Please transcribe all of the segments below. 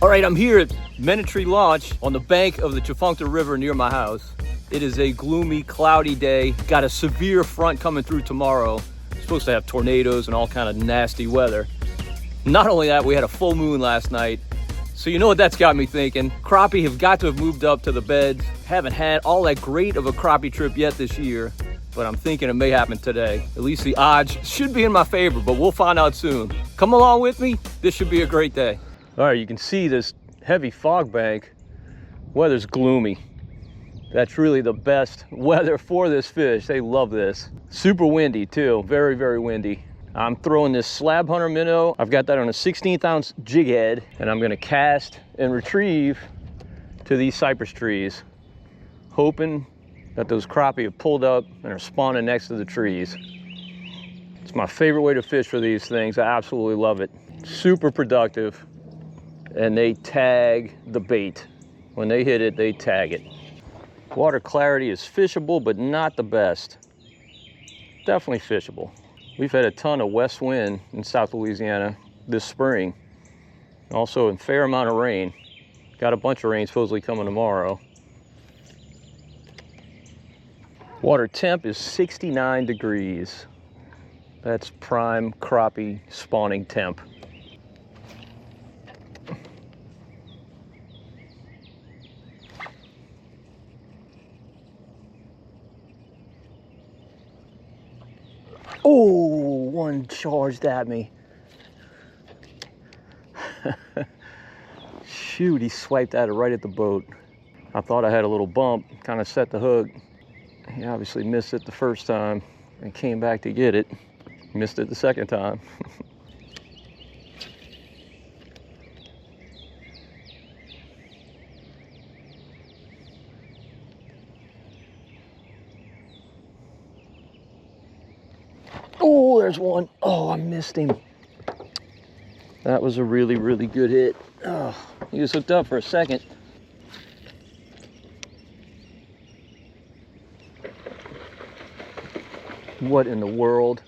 All right, I'm here at Menetry Launch on the bank of the Tchefuncte River near my house. It is a gloomy, cloudy day. Got a severe front coming through tomorrow. It's supposed to have tornadoes and all kind of nasty weather. Not only that, we had a full moon last night. So you know what that's got me thinking. Crappie have got to have moved up to the beds. Haven't had all that great of a crappie trip yet this year, but I'm thinking it may happen today. At least the odds should be in my favor, but we'll find out soon. Come along with me. This should be a great day. All right, you can see this heavy fog bank. Weather's gloomy. That's really the best weather for this fish. They love this. Super windy too, very, very windy. I'm throwing this slab hunter minnow. I've got that on a 16th ounce jig head, and I'm gonna cast and retrieve to these cypress trees, hoping that those crappie have pulled up and are spawning next to the trees. It's my favorite way to fish for these things. I absolutely love it. Super productive. And they tag the bait. When they hit it, they tag it. Water clarity is fishable, but not the best. Definitely fishable. We've had a ton of west wind in South Louisiana this spring. Also a fair amount of rain. Got a bunch of rain supposedly coming tomorrow. Water temp is 69 degrees. That's prime crappie spawning temp. Oh, one charged at me. Shoot, he swiped at it right at the boat. I thought I had a little bump, kind of set the hook. He obviously missed it the first time and came back to get it. Missed it the second time. Oh, there's one. Oh, I missed him. That was a really, really good hit. Oh, he was hooked up for a second. What in the world?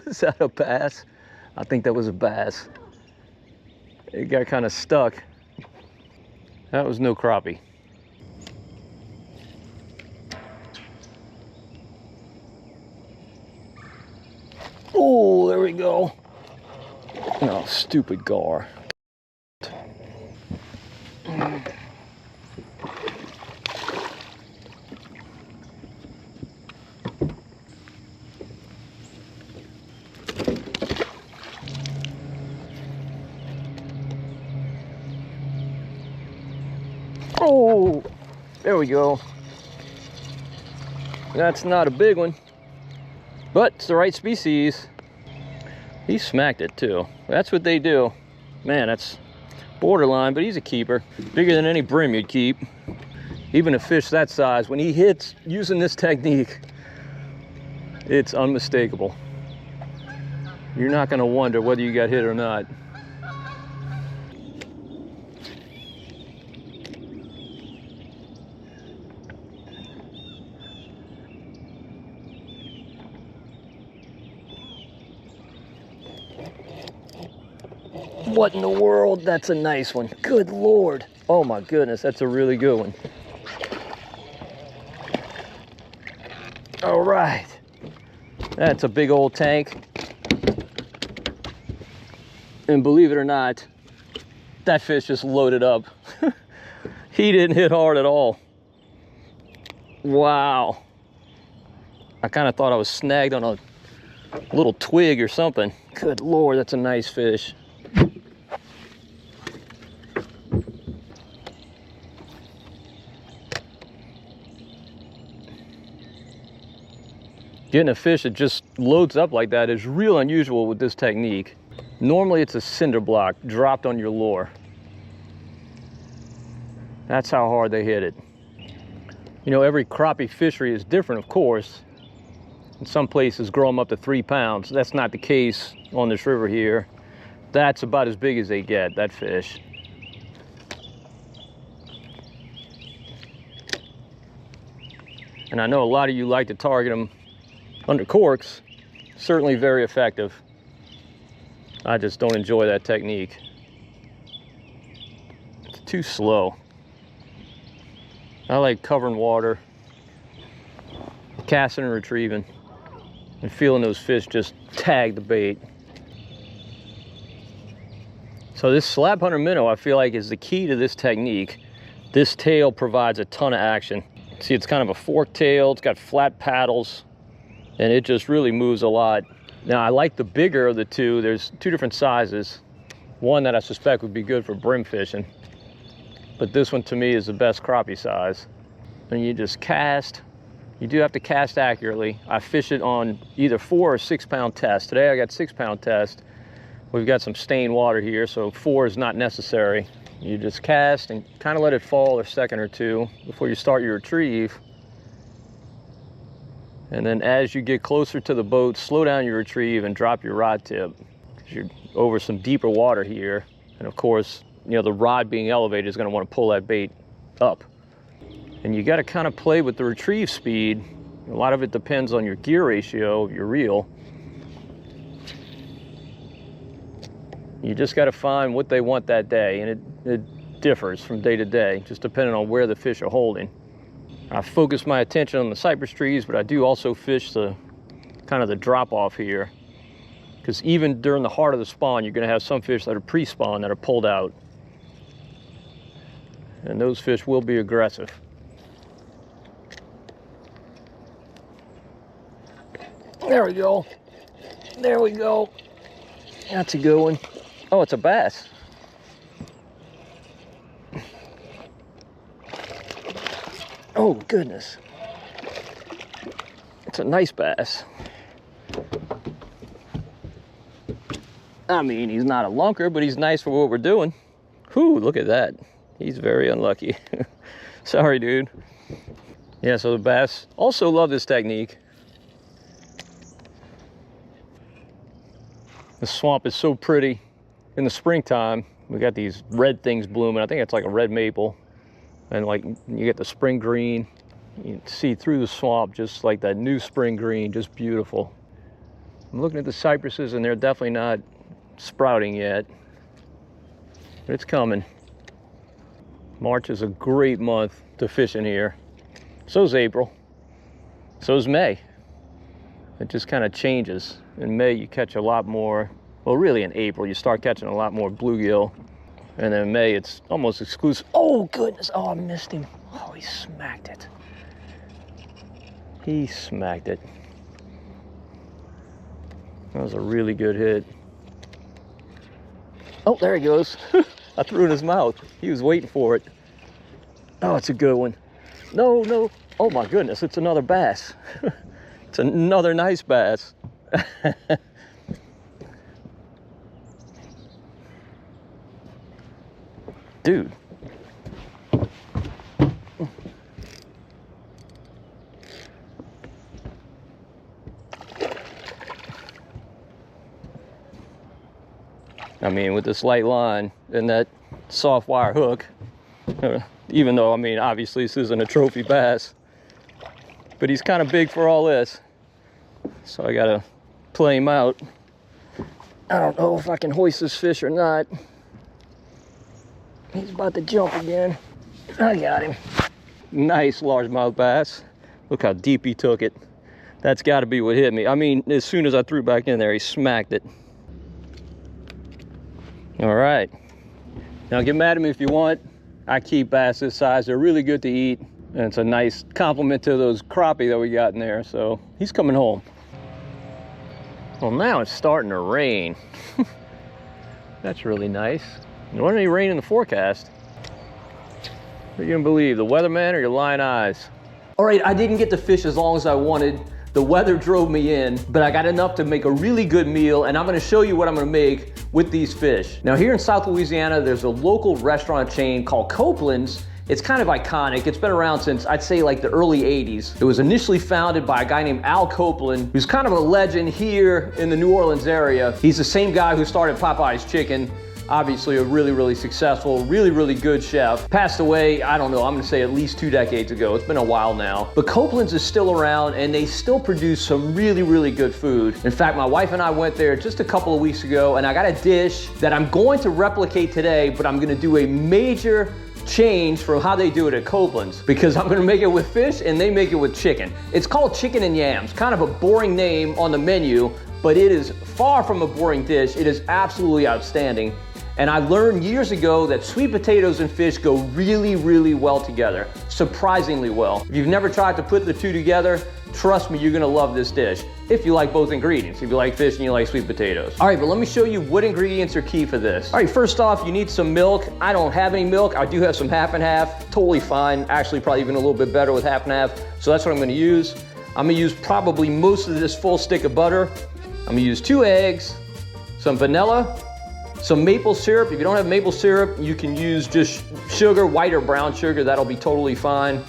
Is that a bass? I think that was a bass. It got kind of stuck. That was no crappie. Oh, there we go. Oh, stupid gar. Oh, there we go. That's not a big one, but it's the right species. He smacked it too. That's what they do. Man, that's borderline, but he's a keeper. Bigger than any brim you'd keep. Even a fish that size, when he hits using this technique, it's unmistakable. You're not gonna wonder whether you got hit or not. What in the world? That's a nice one. Good Lord. Oh my goodness, that's a really good one. All right. That's a big old tank. And believe it or not, that fish just loaded up. He didn't hit hard at all. Wow. I kind of thought I was snagged on a little twig or something. Good Lord, that's a nice fish. Getting a fish that just loads up like that is real unusual with this technique. Normally it's a cinder block dropped on your lure. That's how hard they hit it. You know, every crappie fishery is different, of course. In some places grow them up to 3 pounds. That's not the case on this river here. That's about as big as they get, that fish. And I know a lot of you like to target them under corks. Certainly very effective. I just don't enjoy that technique. too slow. I like covering water, casting and retrieving, and feeling those fish just tag the bait. So this slab hunter minnow, I feel like, is the key to this technique. This tail provides a ton of action. See, it's kind of a forked tail, it's got flat paddles, and it just really moves a lot. Now, I like the bigger of the two. There's two different sizes. One that I suspect would be good for brim fishing, but this one to me is the best crappie size. And you just cast. You do have to cast accurately. I fish it on either 4 or 6 pound test. Today I got 6 pound test. We've got some stained water here, so 4 is not necessary. You just cast and kind of let it fall a second or two before you start your retrieve. And then as you get closer to the boat, slow down your retrieve and drop your rod tip, because you're over some deeper water here. And of course, you know, the rod being elevated is going to want to pull that bait up. And you got to kind of play with the retrieve speed. A lot of it depends on your gear ratio of your reel. You just got to find what they want that day, and it differs from day to day, just depending on where the fish are holding. I focus my attention on the cypress trees, but I do also fish the kind of the drop off here, because even during the heart of the spawn, you're going to have some fish that are pre-spawn that are pulled out, and those fish will be aggressive. There we go. There we go. That's a good one. Oh, it's a bass. Oh, goodness. It's a nice bass. I mean, he's not a lunker, but he's nice for what we're doing. Whew, look at that. He's very unlucky. Sorry, dude. Yeah, so the bass also love this technique. The swamp is so pretty. In the springtime, we got these red things blooming. I think it's like a red maple. And like you get the spring green. You can see through the swamp just like that new spring green, just beautiful. I'm looking at the cypresses and they're definitely not sprouting yet, but it's coming. March is a great month to fish in here. So is April. So is May. It just kind of changes. In May, you catch a lot more. Well, really in April, you start catching a lot more bluegill. And then in May, it's almost exclusive. Oh, goodness. Oh, I missed him. Oh, he smacked it. He smacked it. That was a really good hit. Oh, there he goes. I threw it in his mouth. He was waiting for it. Oh, it's a good one. No, no. Oh, my goodness. It's another bass. It's another nice bass. Dude. I mean, with this light line and that soft wire hook, even though, I mean, obviously this isn't a trophy bass, but he's kind of big for all this. So I gotta play him out. I don't know if I can hoist this fish or not. He's about to jump again. I got him. Nice largemouth bass. Look how deep he took it. That's got to be what hit me. I mean, as soon as I threw back in there, he smacked it. All right. Now get mad at me if you want. I keep bass this size. They're really good to eat. And it's a nice compliment to those crappie that we got in there. So he's coming home. Well, now it's starting to rain. That's really nice. There wasn't any rain in the forecast. What are you gonna believe, the weatherman or your lying eyes? All right, I didn't get to fish as long as I wanted. The weather drove me in, but I got enough to make a really good meal, and I'm gonna show you what I'm gonna make with these fish. Now here in South Louisiana, there's a local restaurant chain called Copeland's. It's kind of iconic. It's been around since, I'd say, like the early 80s. It was initially founded by a guy named Al Copeland, who's kind of a legend here in the New Orleans area. He's the same guy who started Popeye's Chicken. obviously a really successful, really good chef. Passed away, I don't know, I'm gonna say at least 2 decades ago. It's been a while now. But Copeland's is still around and they still produce some really good food. In fact, my wife and I went there just a couple of weeks ago and I got a dish that I'm going to replicate today, but I'm gonna do a major change from how they do it at Copeland's, because I'm gonna make it with fish and they make it with chicken. It's called chicken and yams, kind of a boring name on the menu, but it is far from a boring dish. It is absolutely outstanding. And I learned years ago that sweet potatoes and fish go really well together, surprisingly well. If you've never tried to put the two together, trust me, you're gonna love this dish. If you like both ingredients, if you like fish and you like sweet potatoes. All right, but let me show you what ingredients are key for this. All right, first off, you need some milk. I don't have any milk. I do have some half and half, totally fine. Actually, probably even a little bit better with half and half. So that's what I'm gonna use. I'm gonna use probably most of this full stick of butter. I'm gonna use 2 eggs, some vanilla, some maple syrup. If you don't have maple syrup, you can use just sugar, white or brown sugar. That'll be totally fine.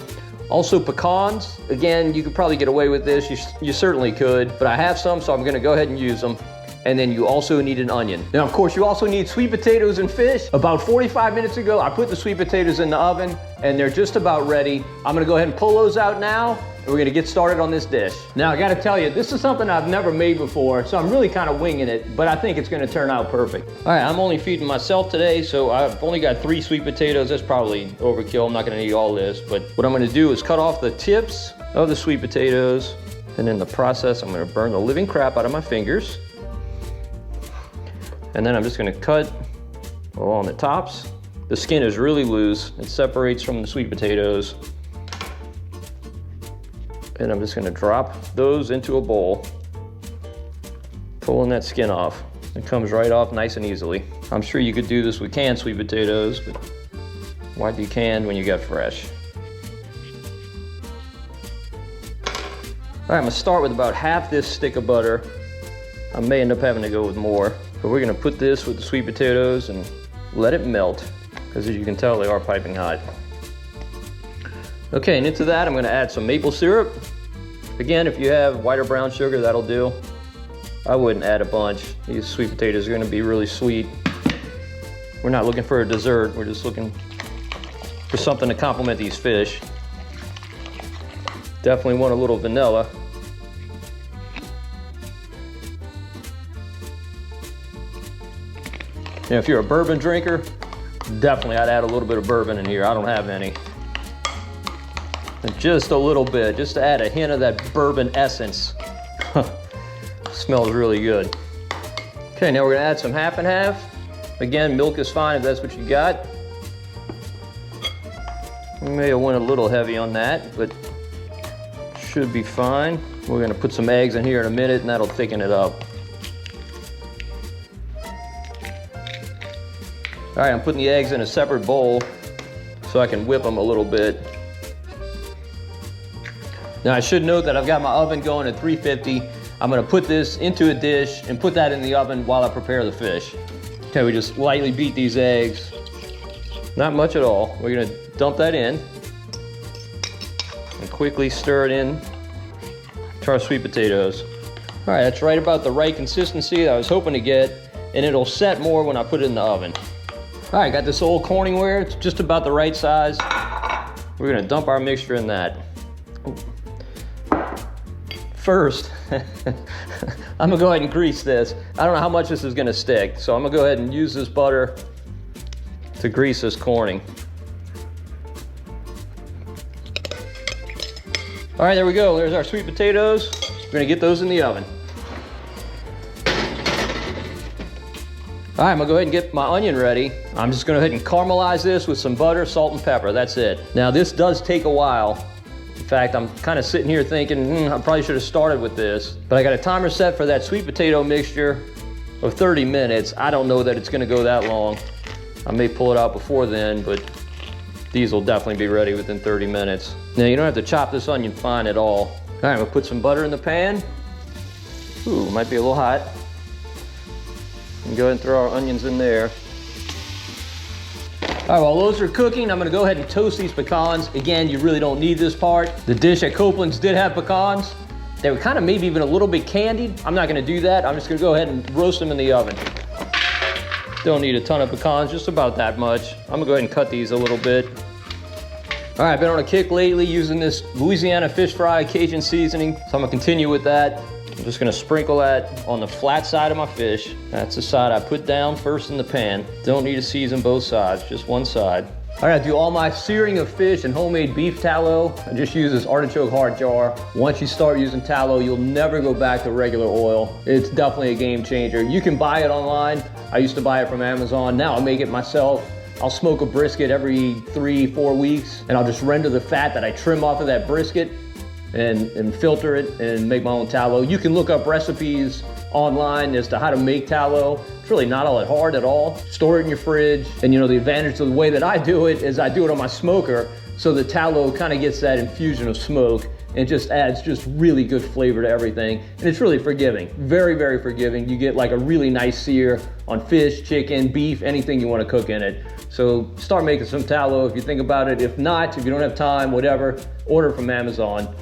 Also pecans. Again, you could probably get away with this. You certainly could, but I have some, so I'm gonna go ahead and use them. And then you also need an onion. Now, of course, you also need sweet potatoes and fish. About 45 minutes ago, I put the sweet potatoes in the oven and they're just about ready. I'm gonna go ahead and pull those out now and we're gonna get started on this dish. Now, I gotta tell you, this is something I've never made before, so I'm really kind of winging it, but I think it's gonna turn out perfect. All right, I'm only feeding myself today, so I've only got 3 sweet potatoes. That's probably overkill. I'm not gonna need all this, but what I'm gonna do is cut off the tips of the sweet potatoes, and in the process, I'm gonna burn the living crap out of my fingers. And then I'm just gonna cut along the tops. The skin is really loose. It separates from the sweet potatoes. And I'm just gonna drop those into a bowl, pulling that skin off. It comes right off nice and easily. I'm sure you could do this with canned sweet potatoes, but why do canned when you got fresh? All right, I'm gonna start with about half this stick of butter. I may end up having to go with more, but we're gonna put this with the sweet potatoes and let it melt, because as you can tell, they are piping hot. Okay, and into that, I'm gonna add some maple syrup. Again, if you have white or brown sugar, that'll do. I wouldn't add a bunch. These sweet potatoes are gonna be really sweet. We're not looking for a dessert. We're just looking for something to complement these fish. Definitely want a little vanilla. Now, if you're a bourbon drinker, definitely I'd add a little bit of bourbon in here. I don't have any. And just a little bit, just to add a hint of that bourbon essence. Smells really good. Okay, now we're gonna add some half and half. Again, milk is fine if that's what you got. We may have went a little heavy on that, but should be fine. We're gonna put some eggs in here in a minute and that'll thicken it up. All right, I'm putting the eggs in a separate bowl so I can whip them a little bit. Now I should note that I've got my oven going at 350. I'm gonna put this into a dish and put that in the oven while I prepare the fish. Okay, we just lightly beat these eggs. Not much at all. We're gonna dump that in and quickly stir it in to our sweet potatoes. All right, that's right about the right consistency that I was hoping to get, and it'll set more when I put it in the oven. All right, got this old Corningware. It's just about the right size. We're gonna dump our mixture in that. First, I'm gonna go ahead and grease this. I don't know how much this is gonna stick, so I'm gonna go ahead and use this butter to grease this Corning. All right, there we go. There's our sweet potatoes. We're gonna get those in the oven. All right, I'm gonna go ahead and get my onion ready. I'm just gonna go ahead and caramelize this with some butter, salt, and pepper. That's it. Now, this does take a while. In fact, I'm kind of sitting here thinking, I probably should have started with this, but I got a timer set for that sweet potato mixture of 30 minutes. I don't know that it's gonna go that long. I may pull it out before then, but these will definitely be ready within 30 minutes. Now, you don't have to chop this onion fine at all. All right, I'm gonna put some butter in the pan. Ooh, might be a little hot. And go ahead and throw our onions in there. All right, while those are cooking, I'm gonna go ahead and toast these pecans. Again, you really don't need this part. The dish at Copeland's did have pecans. They were kind of maybe even a little bit candied. I'm not gonna do that. I'm just gonna go ahead and roast them in the oven. Don't need a ton of pecans, just about that much. I'm gonna go ahead and cut these a little bit. All right, I've been on a kick lately using this Louisiana fish fry Cajun seasoning, so I'm gonna continue with that. I'm just gonna sprinkle that on the flat side of my fish. That's the side I put down first in the pan. Don't need to season both sides, just one side. All right, I do all my searing of fish and homemade beef tallow. I just use this artichoke heart jar. Once you start using tallow, you'll never go back to regular oil. It's definitely a game changer. You can buy it online. I used to buy it from Amazon. Now I make it myself. I'll smoke a brisket every 3-4 weeks, and I'll just render the fat that I trim off of that brisket and filter it and make my own tallow. You can look up recipes online as to how to make tallow. It's really not all that hard at all. Store it in your fridge. And you know, the advantage of the way that I do it is I do it on my smoker, so the tallow kind of gets that infusion of smoke and just adds just really good flavor to everything. And it's really forgiving, very, very forgiving. You get like a really nice sear on fish, chicken, beef, anything you want to cook in it. So start making some tallow if you think about it. If not, if you don't have time, whatever, order from Amazon.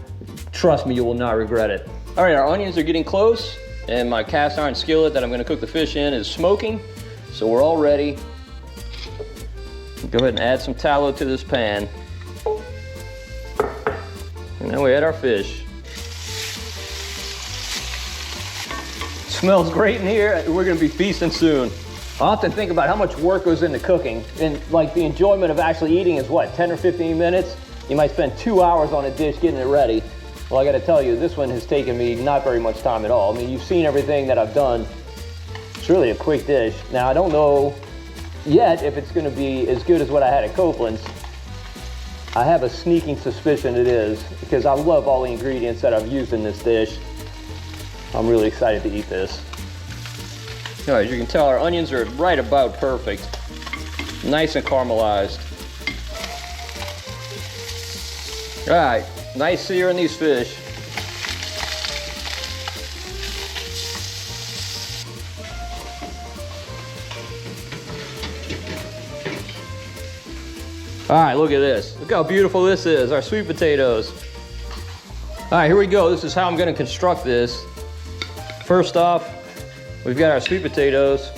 Trust me, you will not regret it. All right, our onions are getting close, and my cast iron skillet that I'm gonna cook the fish in is smoking, so we're all ready. Go ahead and add some tallow to this pan. And then we add our fish. Smells great in here. We're gonna be feasting soon. I often think about how much work goes into cooking, and like the enjoyment of actually eating is what, 10 or 15 minutes? You might spend 2 hours on a dish getting it ready. Well, I gotta tell you, this one has taken me not very much time at all. I mean, you've seen everything that I've done. It's really a quick dish. Now, I don't know yet if it's gonna be as good as what I had at Copeland's. I have a sneaking suspicion it is, because I love all the ingredients that I've used in this dish. I'm really excited to eat this. All right, as you can tell, our onions are right about perfect. Nice and caramelized. All right, nice sear in these fish. All right, look at this. Look how beautiful this is, our sweet potatoes. All right, here we go. This is how I'm gonna construct this. First off, we've got our sweet potatoes.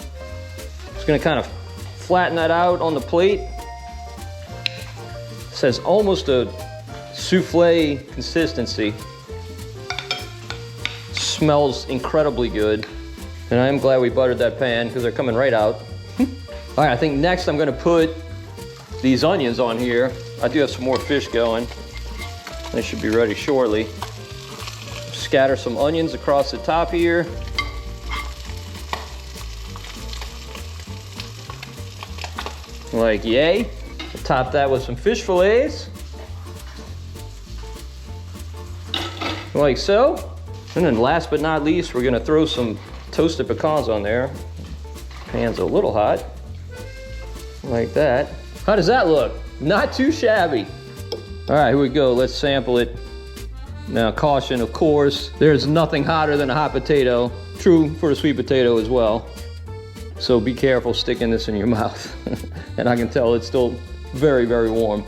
Just gonna kind of flatten that out on the plate. It says almost a souffle consistency. Smells incredibly good. And I am glad we buttered that pan because they're coming right out. All right, I think next I'm gonna put these onions on here. I do have some more fish going. They should be ready shortly. Scatter some onions across the top here. Like yay. Top that with some fish fillets. Like so. And then last but not least, we're gonna throw some toasted pecans on there. Pan's a little hot. Like that. How does that look? Not too shabby. All right, here we go. Let's sample it. Now, caution, of course, there's nothing hotter than a hot potato. True for the sweet potato as well. So be careful sticking this in your mouth. And I can tell it's still very, very warm.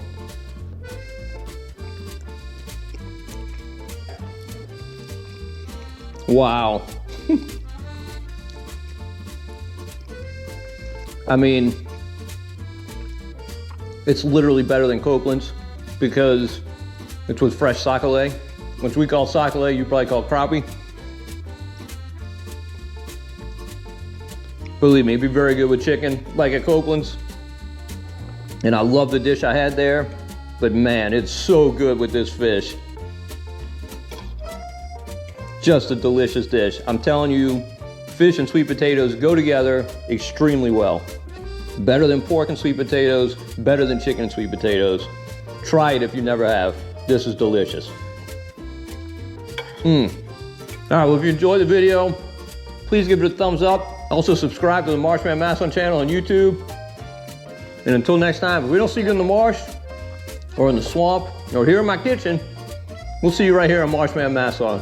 Wow. I mean, it's literally better than Copeland's because it's with fresh sac-a-lait, which we call sac-a-lait, you probably call crappie. Believe me, it'd be very good with chicken, like at Copeland's. And I love the dish I had there, but man, it's so good with this fish. Just a delicious dish. I'm telling you, fish and sweet potatoes go together extremely well. Better than pork and sweet potatoes, better than chicken and sweet potatoes. Try it if you never have. This is delicious. All right, well, if you enjoyed the video, please give it a thumbs up. Also subscribe to the Marshman Masson channel on YouTube. And until next time, if we don't see you in the marsh, or in the swamp, or here in my kitchen, we'll see you right here on Marshman Masson.